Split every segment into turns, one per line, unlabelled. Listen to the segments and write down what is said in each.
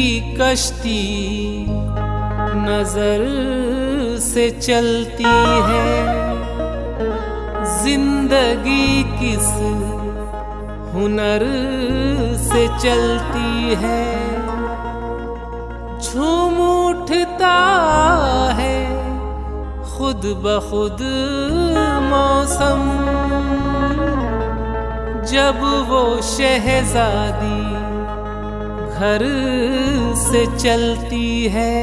की कश्ती नजर से चलती है, जिंदगी किस हुनर से चलती है। झूम उठता है खुद ब खुद मौसम, जब वो शहजादी घर से चलती है।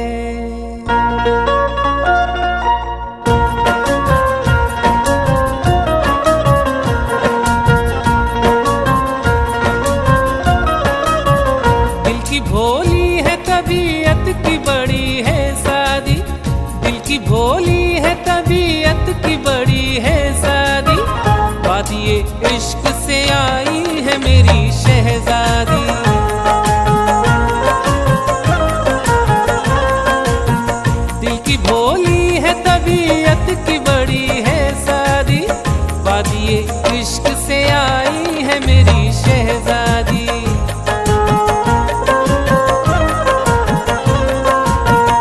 दिल की भोली है तबीयत की बड़ी है सादी, दिल की भोली है तबीयत की बड़ी है सादी। वादिए इश्क से आई है मेरी शहजादी, दिल की भोली है तबीयत की बड़ी है सादी। वादिए इश्क से आई है मेरी शहजादी।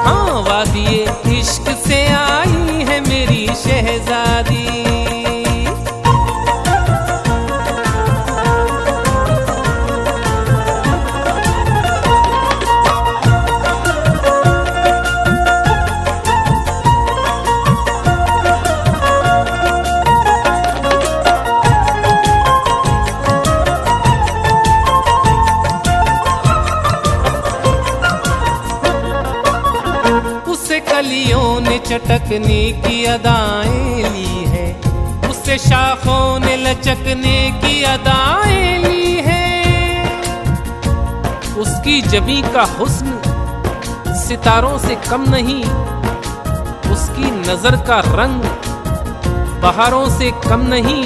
हाँ, वादिए इश्क से आई है मेरी शहजादी। कलियों ने चटकने की अदाएं ली है, उससे शाखों ने लचकने की अदाएं ली है। उसकी जबी का हुस्न सितारों से कम नहीं, उसकी नजर का रंग बहारों से कम नहीं।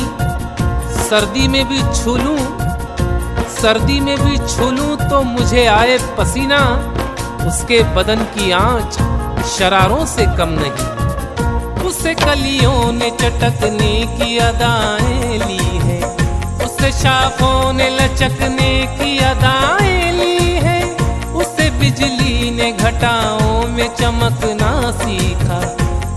सर्दी में भी छू लूं, सर्दी में भी छू लूं तो मुझे आए पसीना। उसके बदन की आंच शरारों से कम नहीं। उससे कलियों ने चटकने की अदाएं ली है, उससे शाखों ने लचकने की अदाएं ली है। उससे बिजली ने घटाओं में चमकना सीखा,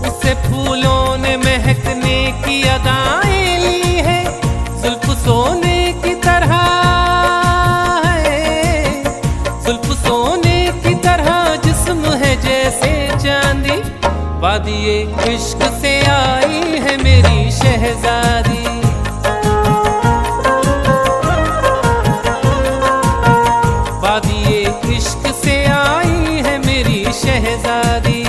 उससे फूलों ने महकने की अदाएं ली है। जुल्फ सोने की तरह है, जुल्फ सोने की तरह जिस्म है जैसे चांदी। वादिए इश्क से आई है मेरी शहजादी, वादिए इश्क से आई है मेरी शहजादी।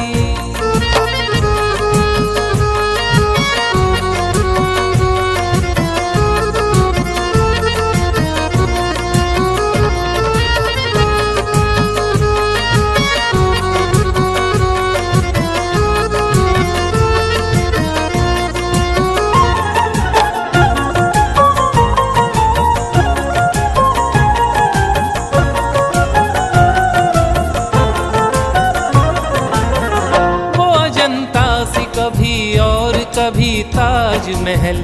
कभी और कभी ताजमहल,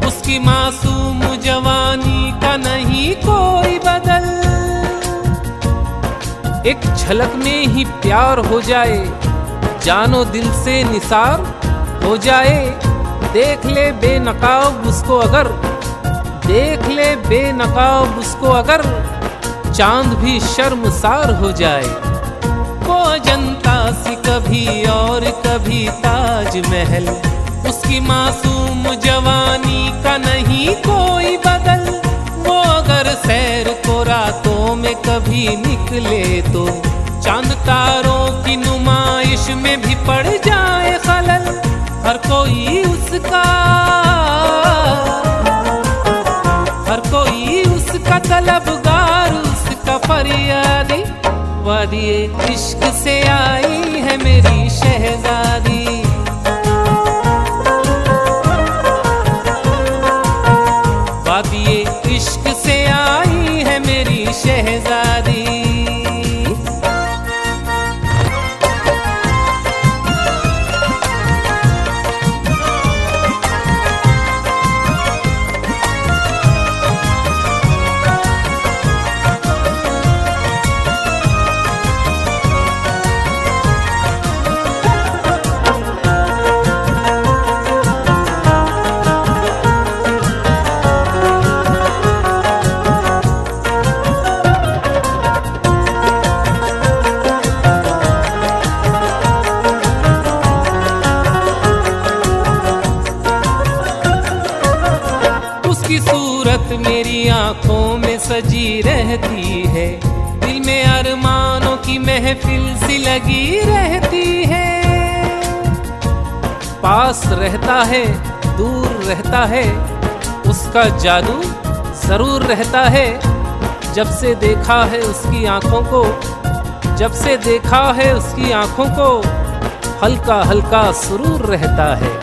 उसकी मासूम जवानी का नहीं कोई बदल। एक झलक में ही प्यार हो जाए, जानो दिल से निसार हो जाए। देख ले बेनकाब उसको अगर, देख ले बेनकाब उसको अगर, चांद भी शर्मसार हो जाए। वो अजंता सी कभी और कभी ताजमहल, उसकी मासूम जवानी का नहीं कोई बदल। वो अगर सैर को रातों में कभी निकले तो चांद तारों की नुमाइश में भी पड़ जाए खलल। हर कोई उसका, हर कोई उसका तलबगार, उसका फरियादी। वादिए इश्क से आई है मेरी शहजादी, वादिए इश्क से आई है मेरी शहजादी। सूरत मेरी आंखों में सजी रहती है, दिल में अरमानों की महफिल सी लगी रहती है। पास रहता है दूर रहता है, उसका जादू जरूर रहता है। जब से देखा है उसकी आंखों को, जब से देखा है उसकी आंखों को, हल्का हल्का सुरूर रहता है।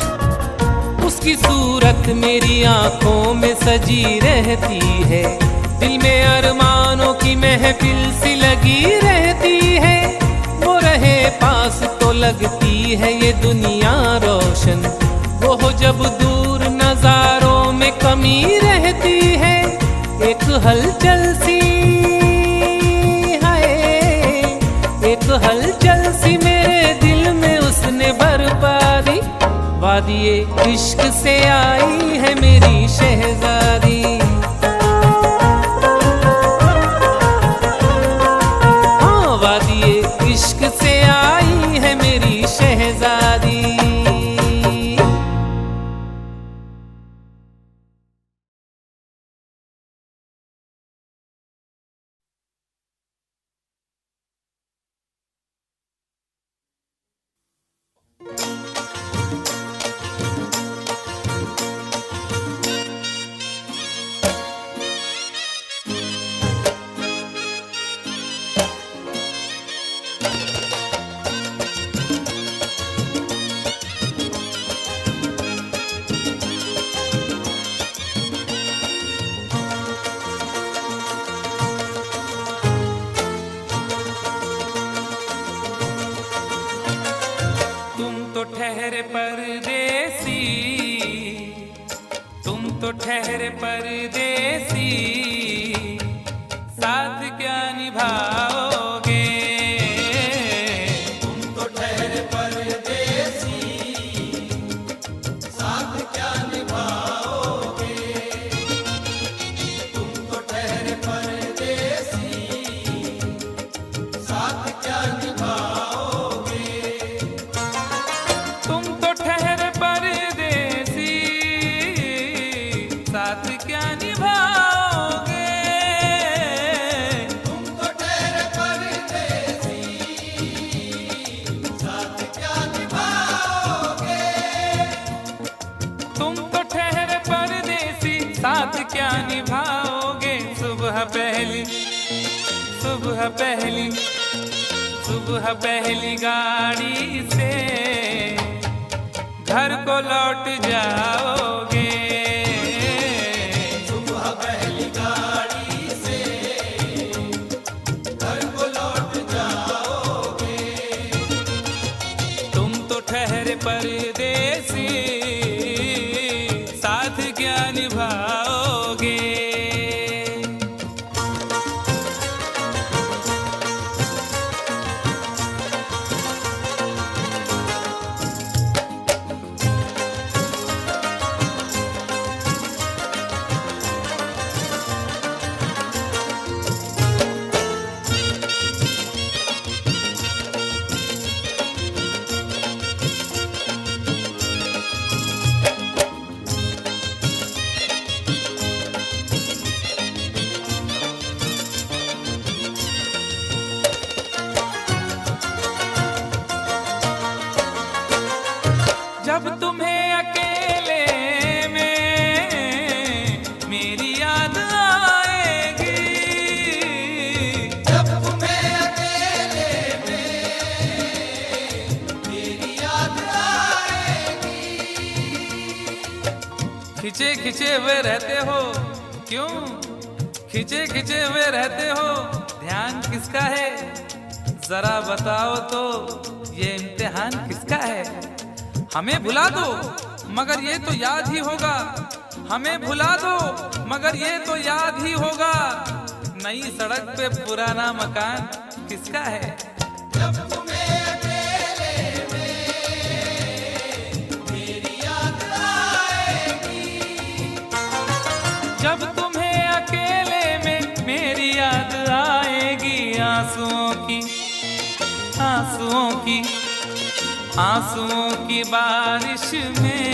उसकी सूरत मेरी आंखों में सजी रहती है, दिल में अरमानों की महफिल सी लगी रहती है। वो रहे पास तो लगती है ये दुनिया रोशन, वो हो जब दूर नजारों में कमी रहती है। एक हलचल सी है, एक हलचल सी मेरे दिल में उसने बरपा दी। वादिये इश्क से आई है मेरी शहजादी, हाँ वादिये इश्क से आई है मेरी शहजादी।
ठहरे परदेसी, तुम तो ठहरे परदेसी, साथ क्या निभाओगे। तुम तो ठहरे परदेसी, साथ क्या निभाओगे। तुम तो ठहरे परदेसी, साथ क्या निभाओगे। तुम तो ठहरे परदेसी, साथ क्या निभाओगे। तुम तो ठहरे परदेसी, साथ क्या निभाओगे। तुम तो ठहरे परदेसी, साथ क्या निभाओगे। सुबह पहली, सुबह पहली, सुबह पहली गाड़ी से घर को लौट जाओगे। सुबह पहली गाड़ी से घर को लौट जाओगे। तुम तो ठहरे परदेसी, साथ क्या निभाओगे। जब तुम्हें अकेले में मेरी याद आएगी। जब तुम्हें अकेले में मेरी याद आएगी। खिंचे खिंचे हुए रहते हो क्यों, खिंचे खिंचे हुए रहते हो, ध्यान किसका है जरा बताओ तो, ये इम्तिहान किसका है। हमें भुला दो मगर ये तो याद ही होगा, हमें भुला दो मगर ये तो याद ही होगा। नई सड़क पे पुराना मकान किसका है। जब तुम्हें अकेले में मेरी याद आएगी। जब तुम्हें अकेले में मेरी याद आएगी। आंसुओं की, आंसुओं की, आंसुओं की बारिश में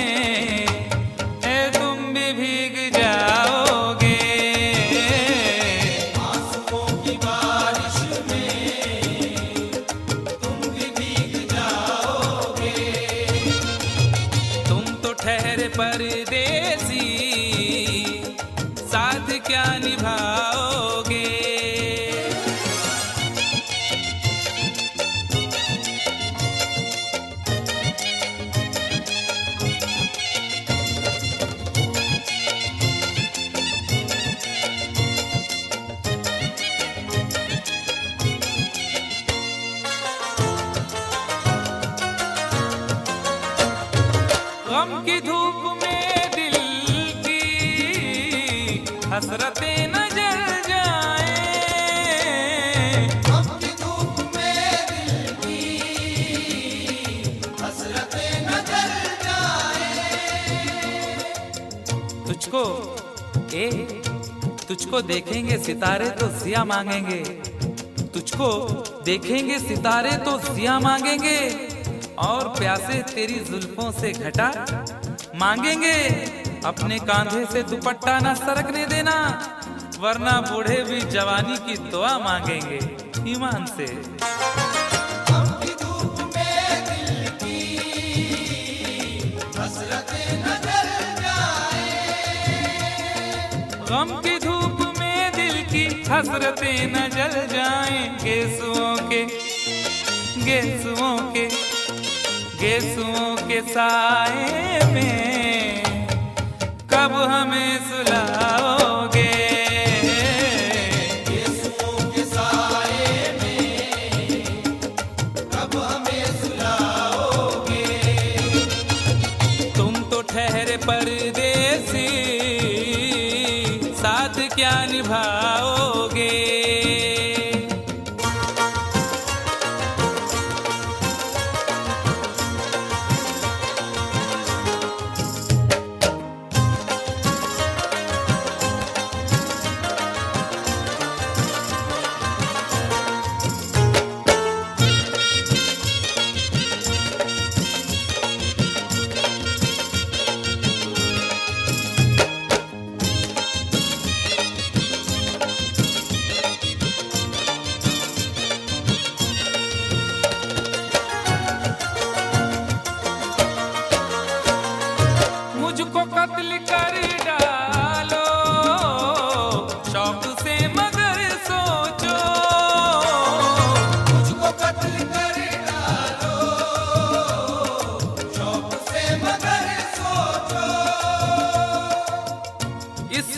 तुम भी भीग जाओगे। क्या निभाओगे। गम की धूप में दिल की हसरतें न जल जाएं।
गम की धूप में दिल की हसरतें न जल जाएं।
तुझको देखेंगे सितारे तो जिया मांगेंगे। तुझको देखेंगे सितारे तो जिया मांगेंगे, और प्यासे तेरी जुल्फों से घटा मांगेंगे। अपने कांधे से दुपट्टा ना सरकने देना, वरना बूढ़े भी जवानी की दुआ मांगेंगे ईमान से।
गम की धूप में दिल की हसरतें न जल जाएं।
गम की धूप में दिल की हसरतें न जल जाएं। गेसुओं के साए में कब हमें सुलाओगे।
गेसुओं के साए में कब हमें सुलाओगे।
तुम तो ठहरे परदेसी, साथ क्या निभाओगे। मुझको कत्ल कर डालो शौक से मगर सोचो।
मुझको कत्ल कर डालो शौक से मगर सोचो।
इस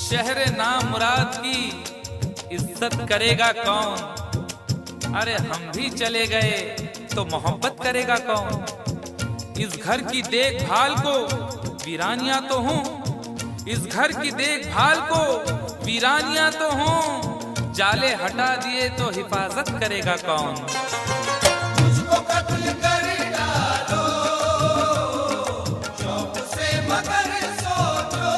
शहर नामुराद की इज्जत करेगा कौन। अरे हम भी चले गए तो मोहब्बत करेगा कौन। इस घर की देखभाल को वीरानियां तो हूँ, इस घर की देखभाल को वीरानियां तो हूँ। जाले हटा दिए तो हिफाजत करेगा कौन।
मुझको कत्ल कर डालो शौक से मगर सोचो।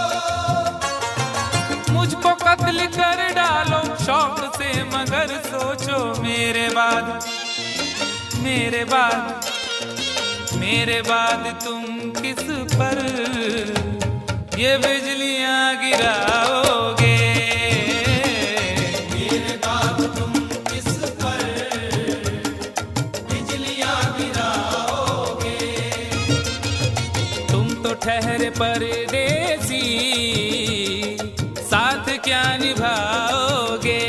मुझको कत्ल कर डालो शौक से मगर सोचो। मेरे बाद तुम किस पर ये बिजलियां गिराओगे।
मेरे बाद तुम किस पर बिजलियां गिराओगे।
तुम तो ठहरे परदेसी, साथ क्या निभाओगे।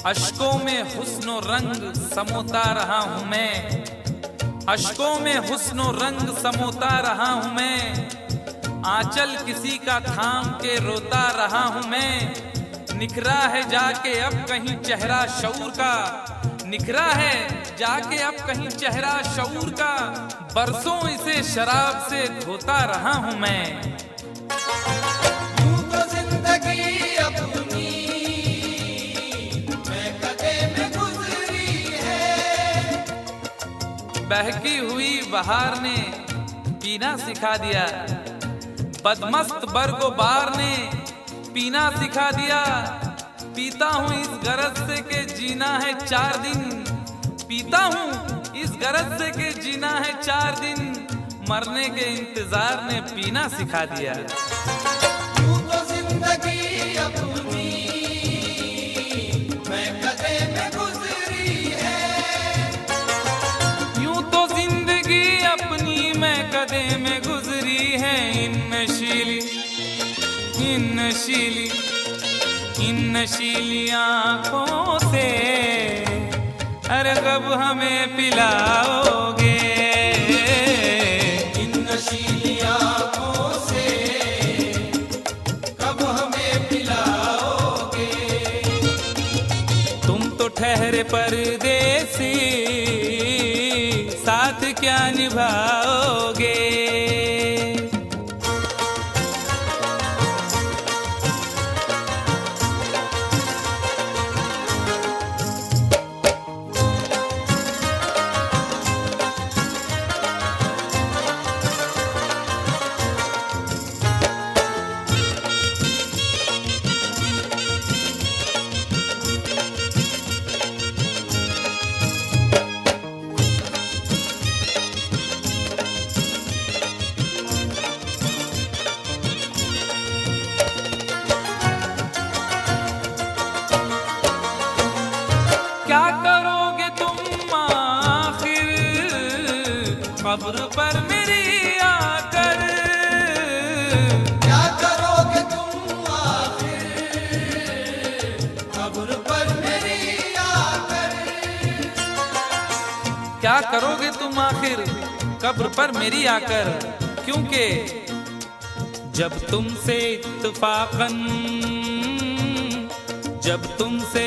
अश्कों में हुस्नो रंग समोता रहा हूँ मैं, अश्कों में हुस्नो रंग समोता रहा हूँ मैं। आंचल किसी का थाम के रोता रहा हूँ मैं। निखरा है जाके अब कहीं चेहरा शऊर का, निखरा है जाके अब कहीं चेहरा शऊर का। बरसों इसे शराब से धोता रहा हूँ मैं।
यूं तो जिंदगी अपनी मैं कदे में गुजरी है।
बहकी हुई बहार ने पीना सिखा दिया, बदमस्त बरगोबार ने पीना सिखा दिया। पीता हूँ इस गरज से के जीना है 4 दिन, पीता हूँ इस गरज से के जीना है 4 दिन, मरने के इंतजार ने पीना सिखा दिया।
यूं तो जिंदगी अपनी मैं कदे में गुजरी है,
यूं तो जिंदगी अपनी मैं कदे में गुजरी है। इन नशीली आंखों से अरे कब हमें पिलाओगे,
इन नशीली आंखों से कब हमें पिलाओगे।
तुम तो ठहरे परदेसी, साथ क्या निभाओगे। कब्र पर मेरी आकर,
क्या करोगे तुम आखिर कब्र पर मेरी आकर,
क्या करोगे तुम आखिर कब्र पर मेरी आकर। क्योंकि जब तुमसे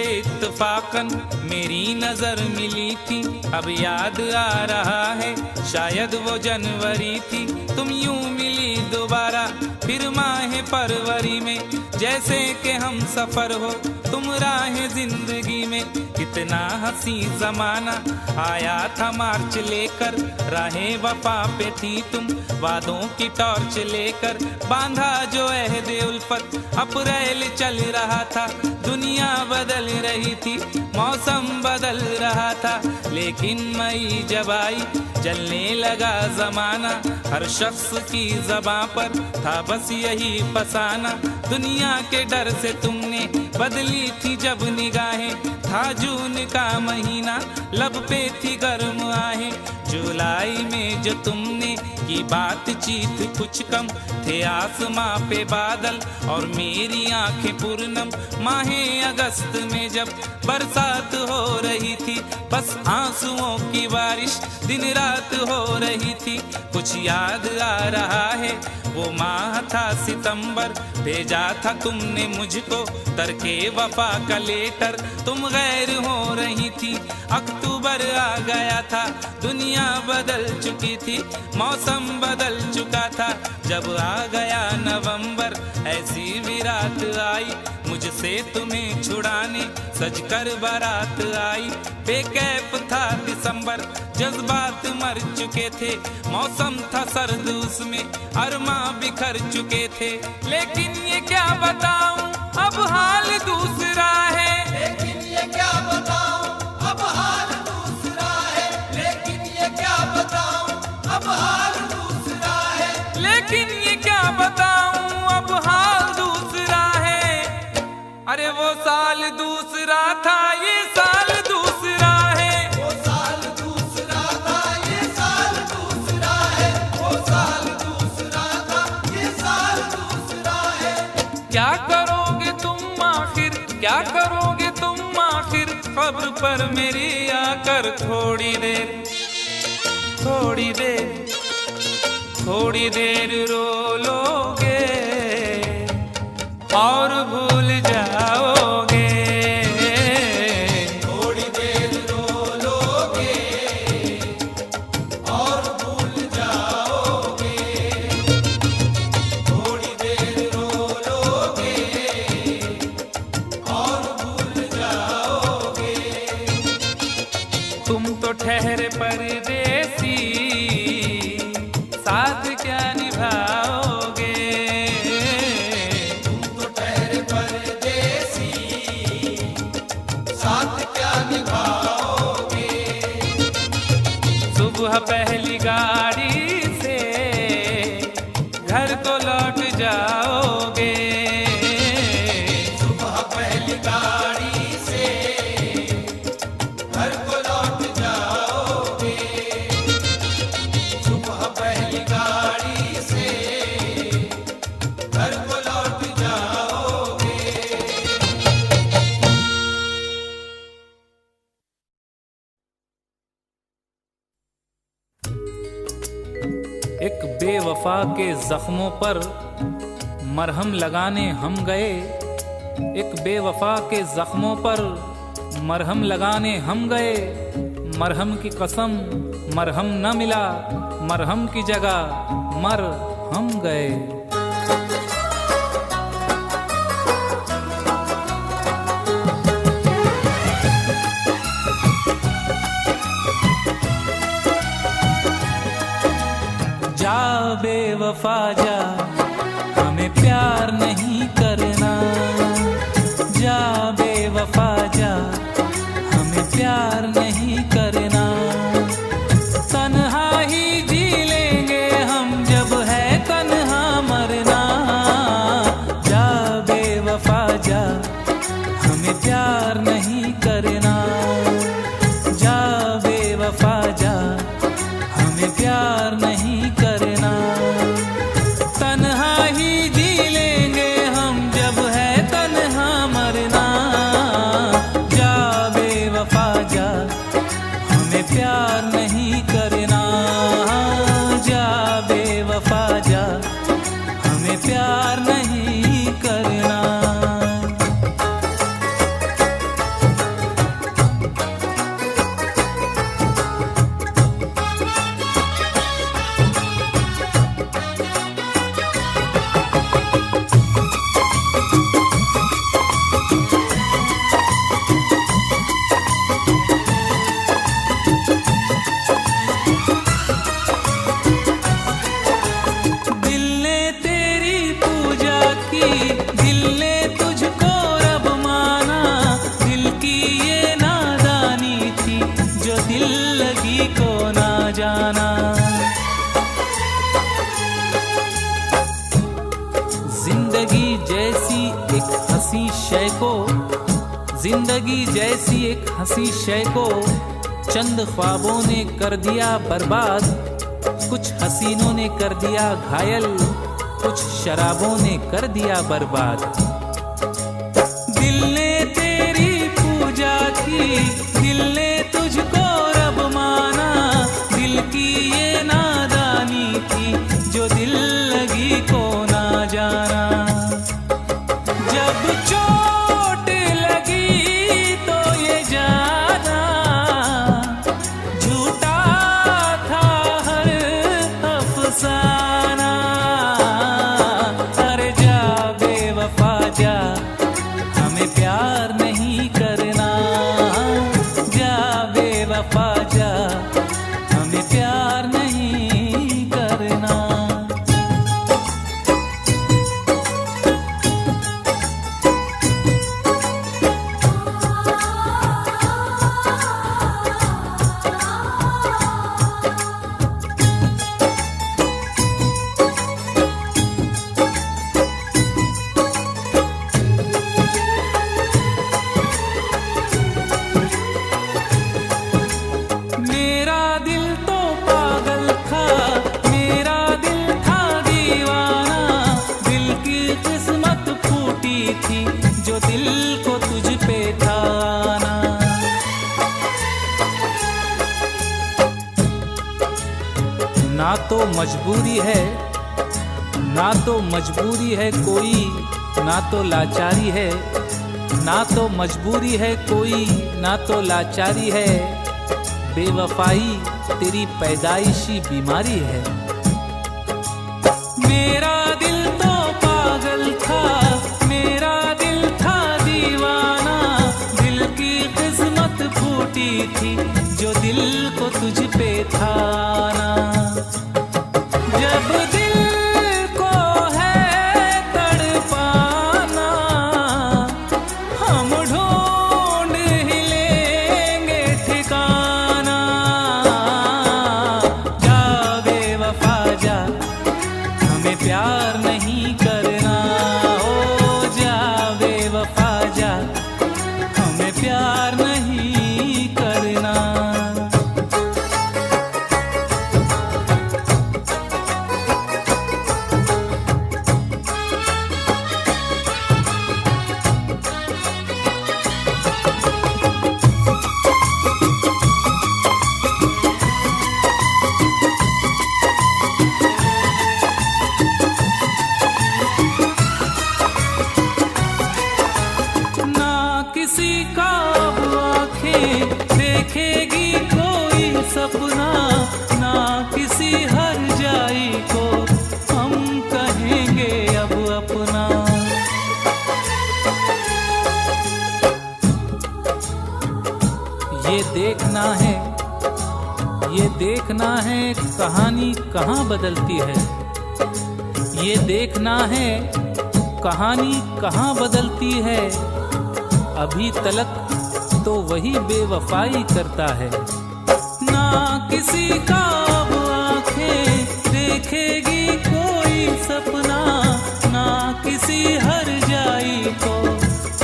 इत्तफाकन मेरी नजर मिली थी, अब याद आ रहा है शायद वो जनवरी थी। तुम यूं मिली दोबारा फिर माह फरवरी में, जैसे कि हम सफर हो तुम राह जिंदगी में। कितना हंसी जमाना आया था मार्च लेकर, राहें वफा पे थी तुम वादों की टॉर्च लेकर। बांधा जो अहदे उल्फत अप्रैल चल रहा था, दुनिया बदल रही थी मौसम बदल रहा था। लेकिन मई जब आई जलने लगा जमाना, हर शख्स की ज़बां पर था बस यही फसाना। दुनिया के डर से तुमने बदली थी जब निगाहें, था जून का महीना लब पे थी गर्म आहें। जुलाई में जो तुमने की बातचीत कुछ कम थे आसमां पे बादल और मेरी आंखें पूर्णम। माहे अगस्त में जब बरसात हो रही थी, बस आंसुओं की बारिश दिन रात हो रही थी। कुछ याद आ रहा है वो माह था सितंबर, भेजा था तुमने मुझको तरके वफा का लेटर। तुम गैर हो रही थी, अक्टूबर आ गया था, दुनिया बदल चुकी थी, मौसम बदल चुका था। जब आ गया नवंबर ऐसी भी रात आई, मुझसे तुम्हें छुड़ाने सजकर बारात आई। बेकैफ था दिसंबर, जज्बात मर चुके थे, मौसम था सर्द उसमें अरमा बिखर चुके थे। लेकिन ये क्या बताऊं अब हाल दूसरा है,
लेकिन ये क्या बताऊं अब हाल दूसरा है, लेकिन ये क्या बताऊं अब हाल दूसरा है,
लेकिन ये क्या बताऊं अब हाल दूसरा है। अरे वो साल दूसरा था ये साल दूसरा है,
वो साल दूसरा था ये साल दूसरा है, वो साल दूसरा था ये साल दूसरा है।
क्या करोगे तुम आखिर, क्या करोगे तुम आखिर खबर पर मेरी आकर। थोड़ी देर थोड़ी देर थोड़ी देर रो लोगे और भूल जाओगे,
थोड़ी देर रो लोगे और भूल जाओगे, थोड़ी देर रो लोगे और भूल जाओगे।
तुम तो ठहरे परदेसी, साथ क्या निभाओगे?
तुम तो ठहरे परदेसी, साथ क्या निभाओगे?
सुबह पहली गाड़ी से घर को लौट जाओगे।
सुबह पहली गाड़ी से घर को लौट जाओगे। सुबह पहली गाड़ी से घर को लौट जाओगे।
एक बेवफा के जख्मों पर मरहम लगाने हम गए। एक बेवफा के जख्मों पर मरहम लगाने हम गए। मरहम की कसम मरहम न मिला, मरहम की जगह मर हम गए। जा बेवफा जा, हमें प्यार नहीं करना। जा बेवफा जा, हमें प्यार नहीं करना। तन्हा ही जी लेंगे हम, जब है तन्हा मरना। जा बेवफा जा, हमें प्यार नहीं करना। जा बेवफा जा, हमें प्यार नहीं करना। तन्हा ही जी लेंगे हम, जब है तन्हा मरना। जा बेवफा जा, हमें प्यार नहीं करना। जा बेवफा जा, हमें प्यार नहीं करना। दिल ने तेरी पूजा की, दिल ने तुझको रब माना। दिल की ये नादानी थी, जो दिल लगी को ना जाना। जिंदगी जैसी एक हंसी शय को, जिंदगी जैसी एक हंसी शय को चंद ख्वाबों ने कर दिया बर्बाद। कुछ हसीनों ने कर दिया घायल, कुछ शराबों ने कर दिया बर्बाद। दिल ने तेरी पूजा की, दिल ने तुझको रब माना। दिल की ये नादानी थी, जो दिल लगी को ना जाना। जब चोट लगी तो ये जाना, झूठा था हर अफसाना। अरे जा बेवफा जा, हमें प्यार नहीं करना। जा बेवफा जा, हमें प्यार नहीं करना। मेरा दिल तो पागल था, मेरा दिल था दीवाना। दिल की किस्मत फूटी थी, जो दिल को तुझ पे था आना। ना तो मजबूरी है, ना तो मजबूरी है कोई, ना तो लाचारी है। ना तो मजबूरी है कोई, ना तो लाचारी है। बेवफाई तेरी पैदाइशी बीमारी है। मेरा दिल तो पागल था, मेरा दिल था दीवाना। दिल की किस्मत फूटी थी, जो दिल को तुझ पे था ना। जब दिल को है तड़पाना, हम ढूंढ ही लेंगे ठिकाना। जा बेवफा जा, हमें प्यार नहीं करना। ओ जा बेवफा जा, हमें प्यार नहीं करना। ना किसी का अब आँखें देखेगी कोई सपना, ना किसी हर जाई को हम कहेंगे अब अपना। ये देखना है, ये देखना है कहानी कहाँ बदलती है। ये देखना है कहानी कहाँ बदलती है। अभी तलक तो वही बेवफाई करता है। ना किसी का अब आँखें देखेगी कोई सपना, ना किसी हर जाई को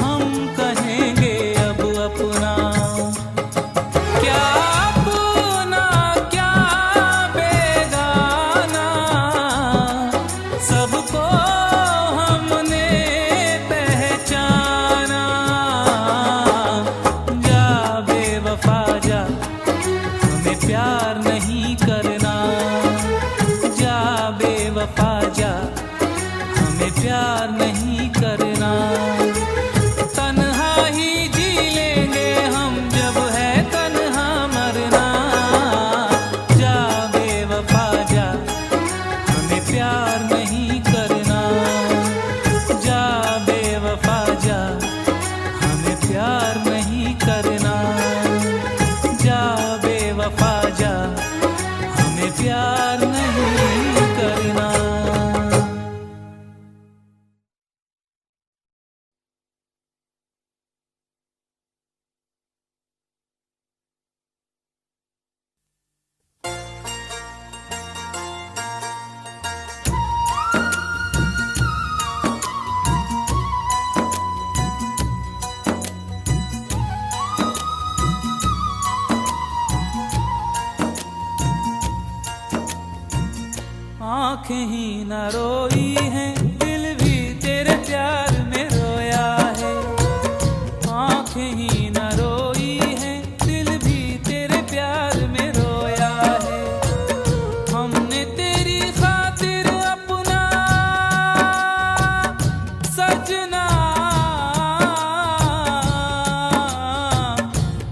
हम कहेंगे अब अपना। क्या अपना क्या बेगाना, सबको हमने पहचाना। जा बेवफा जा, हमें प्यार नहीं करना। जा बेवफा जा, हमें प्यार नहीं करना। तन्हा ही जी लेंगे हम, जब है तन्हा मरना। जा बेवफा जा, हमें प्यार नहीं करना। जा बेवफा जा, हमें प्यार नहीं करना। जा बेवफा जा, हमें प्यार नहीं करना। आँखें ही न रोई हैं, दिल भी तेरे प्यार में रोया है। आँखें ही न रोई हैं, दिल भी तेरे प्यार में रोया है। हमने तेरी खातिर अपना सजना,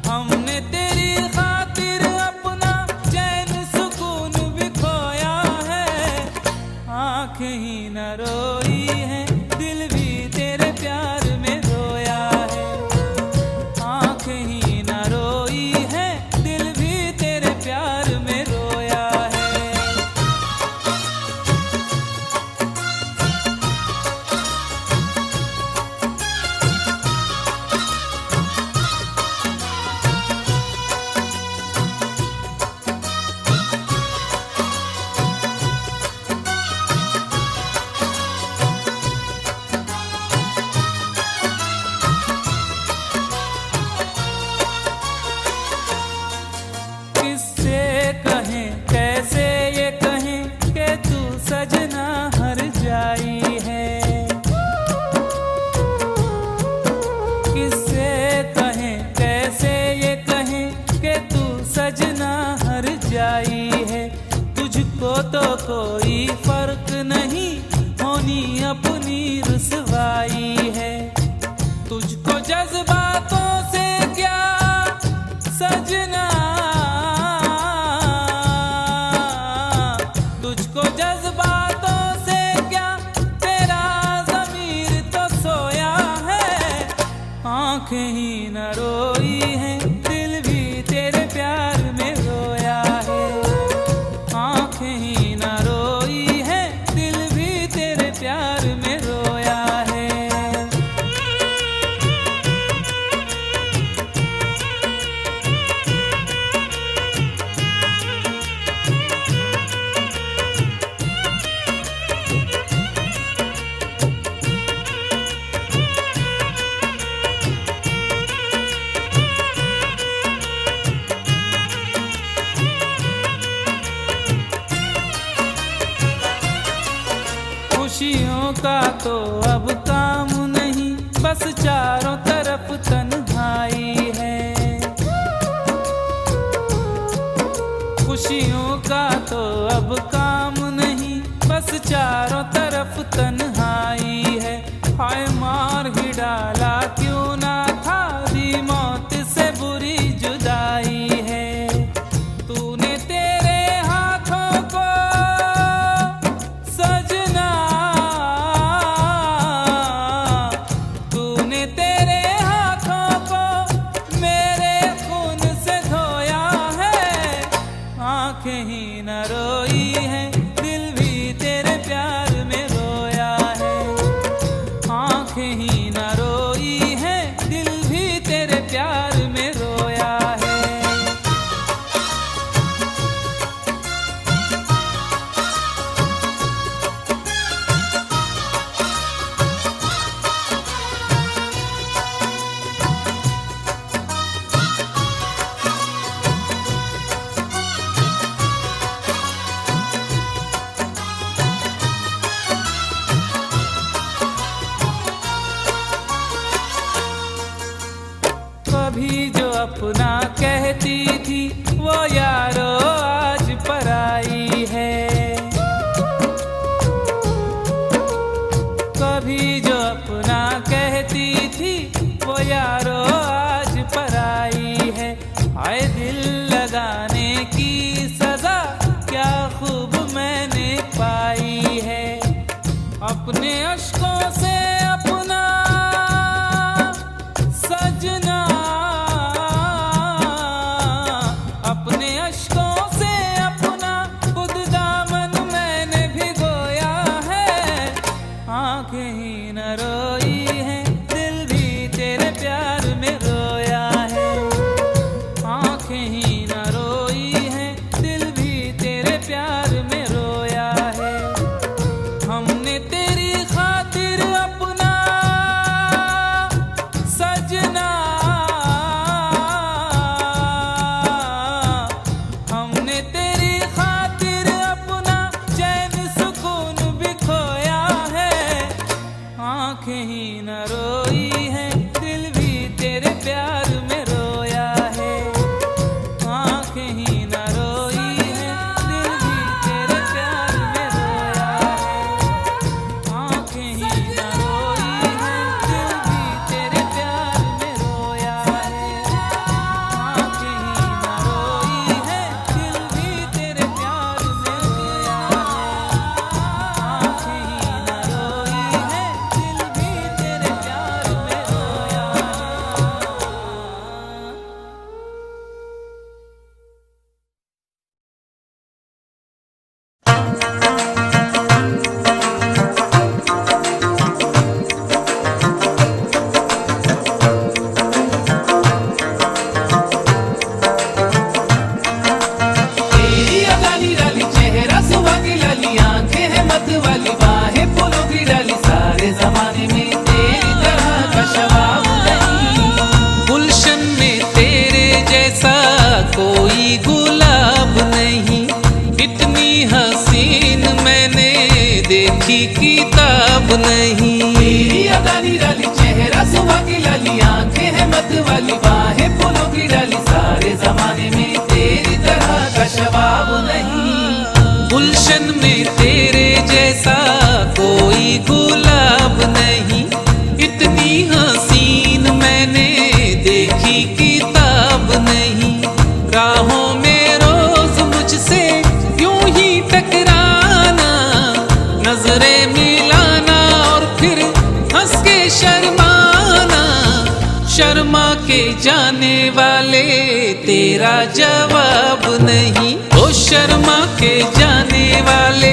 हमने तेरी खातिर अपना चैन सुकून भी खोया है। आँखें ही न रोई हैं, दिल भी तेरे प्यार में रोया है। आँखें ही न रोई हैं, दिल भी तेरे प्यार में रोया है। किससे कहें कैसे ये कहें कि तू सजना हर जाई है। किससे कहें कैसे ये कहें कि तू सजना हर जाई है। तुझको तो कोई फर्क नहीं, होनी अपनी रुसवाई है। तुझको जज्बातों से क्या सजना, तुझको जज्बातों से क्या, तेरा ज़मीर तो सोया है। आँखें ही न रोई हैं, दिल भी तेरे प्यार का तो अब काम नहीं, बस चारों तरफ तन्हाई है। खुशियों का तो अब काम नहीं, बस चारों तरफ तन्हाई है। हाय मार ही डाला क्यों ना था, दी मौत से बुरी जुदाई है। तूने तेरे हाथों को सजना, तूने तेरे हाथों को मेरे खून से धोया है। आंखें ही न रोई है, दिल भी तेरे प्यार में रोया है। आंखें ही न रोई है, दिल भी तेरे प्यार में रोया है। कभी जो अपना कहती थी, वो यारो आज पराई है। कभी जो अपना कहती थी, वो यारो आज पराई है। आए दिल लगाने की सजा क्या खूब मैंने पाई है। अपने अश्कों से अपना सजना, अपने अश्कों से अपना खुद दामन मैंने भिगोया है। आंखें ही न रोई है, दिल भी तेरे प्यार में रोया है। आंखें ही न रोई है, दिल भी तेरे प्यार में रोया है। हमने तेरी खातिर अपना सजना, हमने तेरी खातिर अपना चैन सुकून भी खोया है। आंखें ही न रोई है, दिल भी तेरे प्यार में रोया है। आंखें ही न रोई है, दिल भी तेरे प्यार में रोया है। आंखें ही न रोई है, दिल भी तेरे प्यार में रोया है। आंखें ही न रोई है, दिल भी तेरे प्यार में रोया है। आंखें ही न रोई है, दिल भी तेरे प्यार में रोया है।
तेरी अदा निराली, चेहरा सुबह की लाली, आंखें हैं मत वाली, बाहें फूलों की डाली। सारे जमाने में तेरी तरह का शबाब नहीं। गुलशन में तेरे जैसा कोई गुलाब नहीं। इतनी हसीन मैंने देखी किताब नहीं। तेरी अदा निराली, चेहरा सुबह की लाली, आंखें हैं मत वाली, बाहें फूलों की डाली। सारे जमाने में तेरी तरह का शबाब नहीं। गुलशन में तेरे जैसा कोई गुलाब नहीं। इतनी हसीन मैंने देखी किताब नहीं। राहों में रोज मुझसे यूं ही टकराना, नजरें मिलाना और फिर हंस के शर्माना। शर्मा के जाने वाले तेरा जवाब नहीं। ओ शर्मा के जाने वाले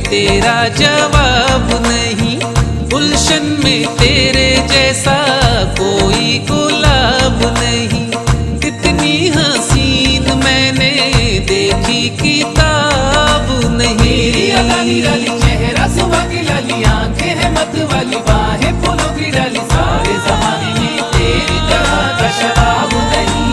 तेरा जवाब नहीं। गुलशन में तेरे जैसा कोई गुलाब नहीं। इतनी हसीन मैंने देखी किताब नहीं। तेरी अदा निराली, चेहरा सुबह की लाली, आंखें हैं मत वाली, बाहें फूलों की डाली। सारे जमाने में तेरी तरह का शबाब नहीं।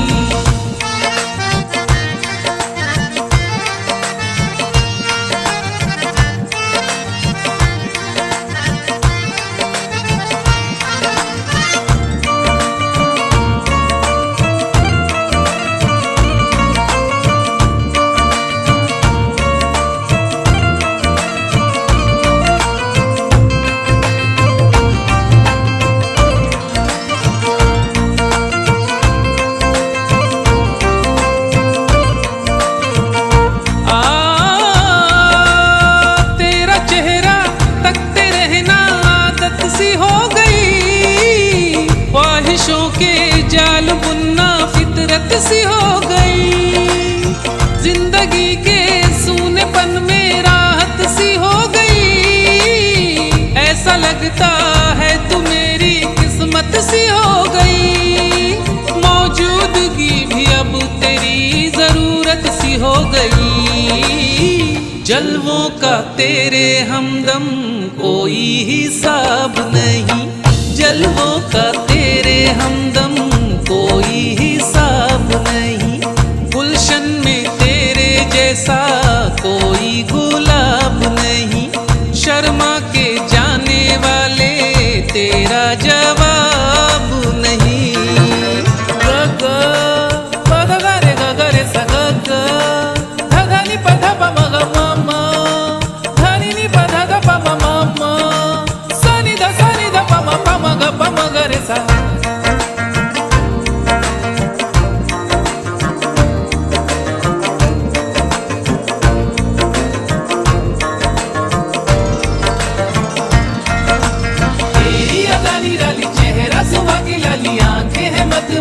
लगता है तू मेरी किस्मत सी हो गई, मौजूदगी भी अब तेरी जरूरत सी हो गई। जलवों का तेरे हमदम कोई हिसाब नहीं, जलवों का तेरे हमदम कोई हिसाब नहीं। गुलशन में तेरे जैसा कोई गुलाब नहीं, शर्मा के जाने वाले तेरा जवाब नहीं। ग ग ग रे ग ग रे सा ग ग ध ध नि प ध प म ग म म ध नि नि प ध ध प म म म सा नि ध प म ग प म ग रे सा।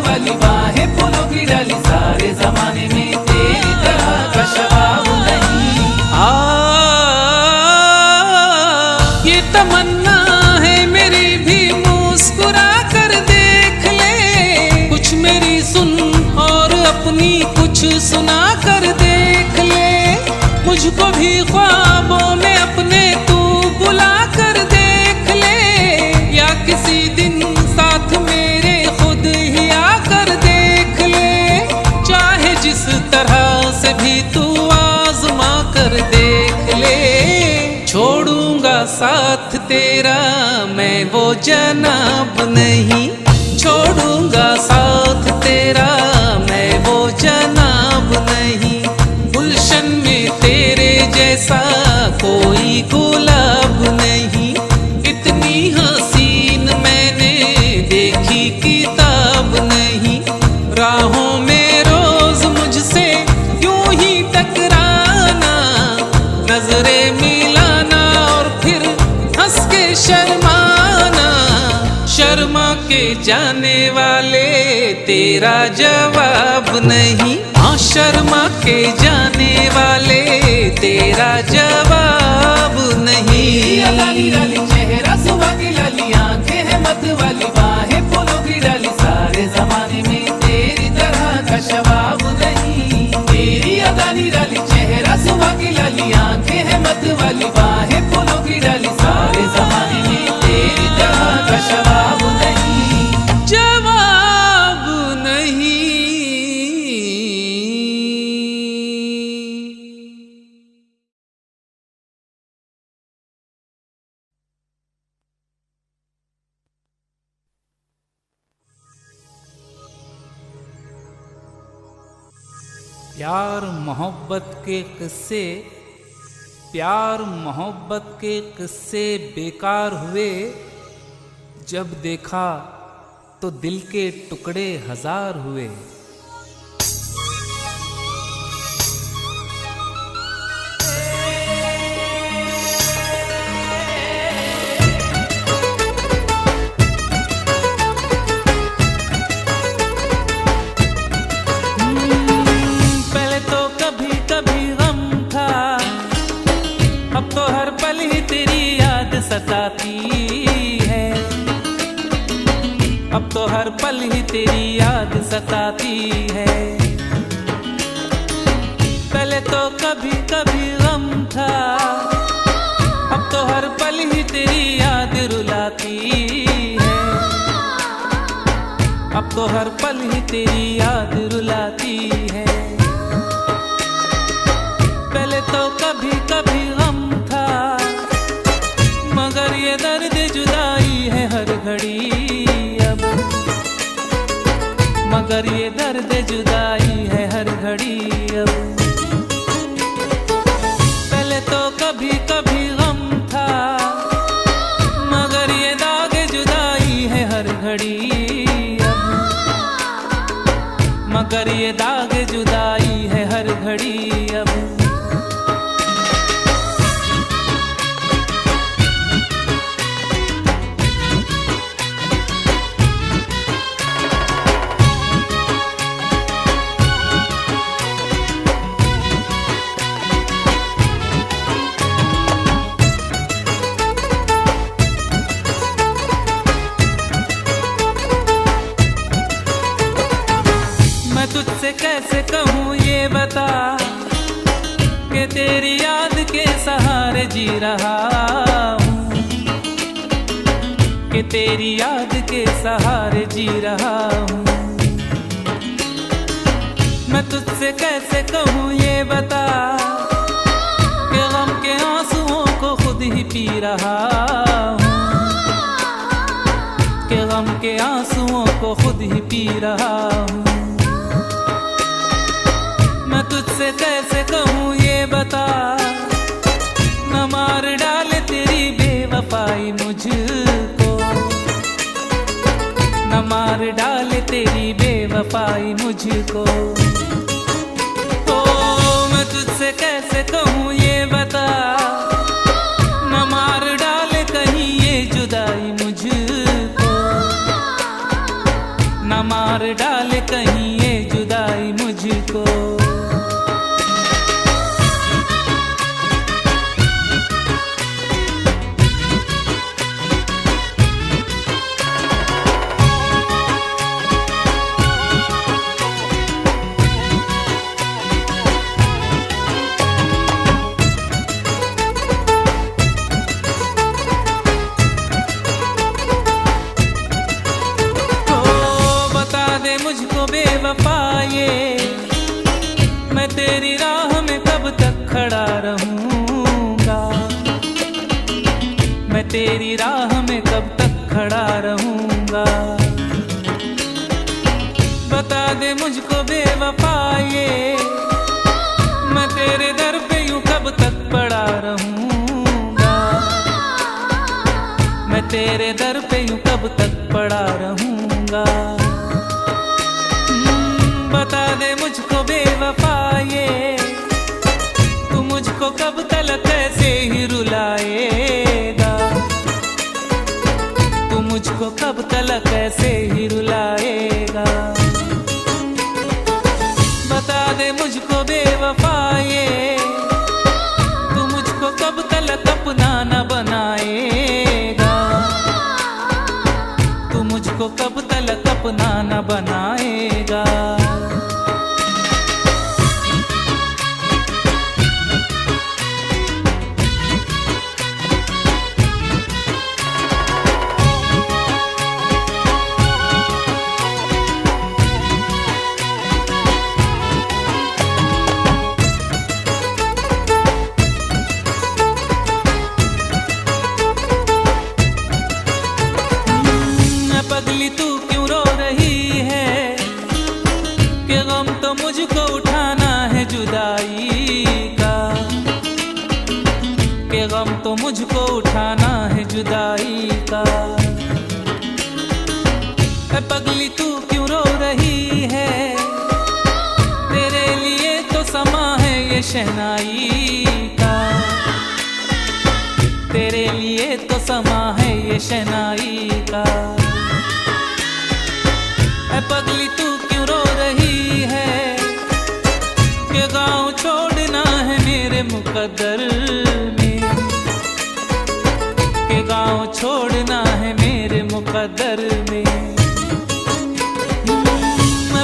वाली बाहें फूलों की डाली, सारे जमाने में तेरी तरह का शबाब नहीं। ये तमन्ना है मेरी भी, मुस्कुरा कर देख ले, कुछ मेरी सुन और अपनी कुछ सुना कर देख ले। मुझको भी ख्वाबों में अपने तू बुला कर देख ले, या किसी दिन साथ मेरे खुद ही आकर देख ले। चाहे जिस तरह से भी तू आजमा कर देख ले, छोड़ूंगा साथ तेरा मैं वो जनाब नहीं, छोड़ूंगा साथ तेरा मैं वो जनाब नहीं। गुलशन में तेरे जैसा कोई गुलाब नहीं, इतनी हसीन मैंने देखी किताब नहीं। राहों में रोज मुझसे यूं ही टकराना, नजरें मिलाना और फिर हंस के शर्माना। शर्मा के जाने वाले तेरा जवाब नहीं, हाँ शर्मा के जाने वाले तेरा जवाब नहीं। लाली लाली चेहरा सुबह की लाली, आंखें हैं मत वाली, बाहें फूलों की डाली, सारे जमाने में तेरी तरह का शबाब नहीं। तेरी अदानी डाली चेहरा सुबह की लाली, आंखें हैं मत वाली, बाहें फूलों की डाली, सारे जमाने में तेरी तरह का शबाब नहीं, जवाब नहीं। प्यार मोहब्बत के किस्से, प्यार मोहब्बत के किस्से बेकार हुए, जब देखा तो दिल के टुकड़े हजार हुए। पहले तो कभी कभी गम था, अब तो हर पल ही तेरी याद सताती है, अब तो हर पल ही तेरी याद सताती है। पहले तो कभी कभी गम था, अब तो हर पल ही तेरी याद रुलाती है, अब तो हर पल ही तेरी याद रुलाती है। पहले तो कभी कभी गम था, मगर ये दर्द जुदाई है हर घड़ी अब, मगर ये दर्द जुदाई है हर घड़ी अब। पहले तो कभी कभी गम था, मगर ये दाग जुदाई है हर घड़ी अब, मगर ये दाग जुदाई है हर घड़ी अब।
कि तेरी याद के सहारे जी रहा हूँ, कि तेरी याद के सहारे जी रहा हूँ। मैं तुझसे कैसे कहूँ ये बता कि गम के आंसुओं को खुद ही पी रहा हूँ, कि गम के आंसुओं को खुद ही पी रहा हूँ। मैं तुझसे कैसे कहूँ ये बता, न मार डाले तेरी बेवफाई मुझको, न मार डाले तेरी बेवफाई मुझको। मैं तुझसे कैसे कहूँ ये बता, न मार डाले कहीं ये जुदाई मुझको, न मार डाले कहीं ये जुदाई मुझको। मुझको बेवफा ये, मैं तेरी राह में कब तक खड़ा रहूंगा, मैं तेरी राह में कब तक खड़ा रहूंगा। बता दे मुझको बेवफा ये, मैं तेरे दर पे यूं कब तक पड़ा रहूंगा, मैं तेरे दर पे यूं कब तक पड़ा रहूंगा। बता दे मुझको बेवफा ये, तू मुझको कब तलक ऐसे ही रुलाएगा, तू मुझको कब तलक ऐसे ही रुलाएगा। बता दे मुझको बेवफा ये, तू मुझको कब तलक अपना न बनाएगा, तू मुझको कब तलक अपना न बनाएगा। पगली तू क्यों रो रही है, कि गम तो मुझको उठाना है जुदाई का, कि गम तो मुझको उठाना है जुदाई का। पगली तू क्यों रो रही है, तेरे लिए तो समा है ये शहनाई का, तेरे लिए तो समा है ये शहनाई का। पगली तू क्यों रो रही है, कि गाँव छोड़ना है मेरे मुकद्दर में, कि गाँव छोड़ना है मेरे मुकद्दर में।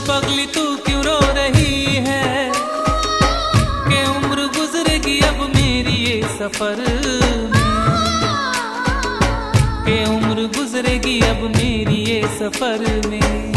पगली तू क्यों रो रही है, कि उम्र गुजरेगी अब मेरी ये सफर में, कि उम्र गुजरेगी अब मेरी ये सफर में।